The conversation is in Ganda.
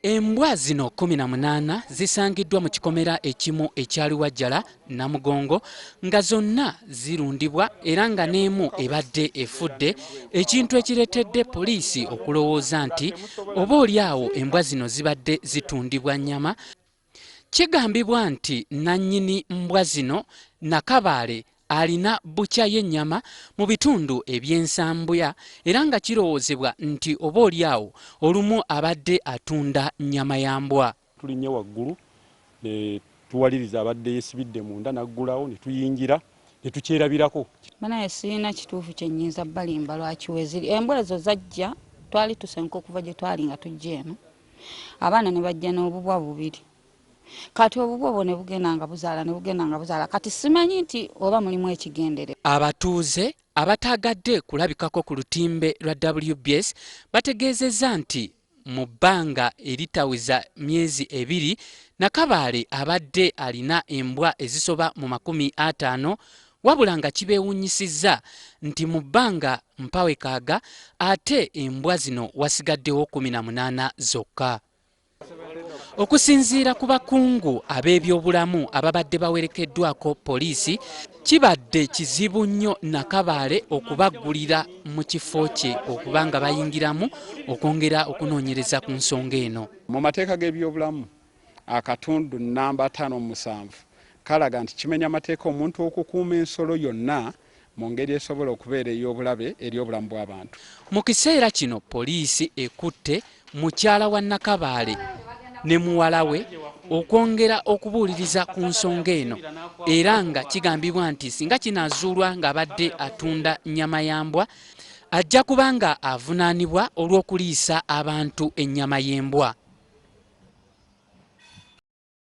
Embwa zino 18 zisangiddwa mu kikomera ekimu ekyali Wajjala Namugongo nga zonna zirundibwa era nga n'emu ebadde efudde, ekintu ekireetedde poliisi okulowooza nti oba oliawo embwa zino zibadde zitundibwa nnyama. Kigambibwa nti nannyini mbwa zino Nakabaale alina bukya y'ennyama mu bitundu eby'ensambuya era nga kirowoozebwa nti oba oliawo olumu abadde atunda nnyama ya mbwa. Tulinnya waggulu ne tuwaliriza abadde yeesibidde munda n'aggulawo ne tuyingira ne tukyerabirako. Banaye sirina kituufu kye nnyinza balimba lwaki weeziri. Embwa ezo zajja twali tusenka okuva gye twali nga tujja eno. Abaana ne bajja n'obubwa bubiri. Kati obubwa obwo ne bugenda nga buzaala kati simanyi nti oba mulimu ekigendere. Abatuuze abataagadde kulabikako ku lutimbe lwa WBS bategeezezza nti mu bbanga eritaweza myezi 2 Nakabaale abadde alina embwa ezisoba mu 50, wabula nga kibeewunyisizza nti mu bbanga mpawekaaga ate embwa zino wasigaddewo 18 zokka. Okusinziira ku bakungu ab'ebyobulamu ababadde bawerekeddwako poliisi, kibadde kizibu nnyo Nakabaale okubaggulira mu kifo kye okuba nga bayingiramu okwongera okunoonyereza ku nsonga eno. Mu mateeka g'ebyobulamu akatundu namba 57 kalaga nti kimenya amateeka omuntu okukuuma ensolo yonna mu ngeri esobola okubeera ey'obulabe eri obulamu bw'abantu. Mu kiseera kino poliisi ekutte mukyala wa Nakabaale ne muwala we okwongera okubuuliriza ku nsonga eno era nga kigambibwa nti singa kinaazuulwa ng'abadde atunda nnyama ya mbwa ajja kuba nga avunaanibwa olw'okuliisa abantu ennyama y'embwa.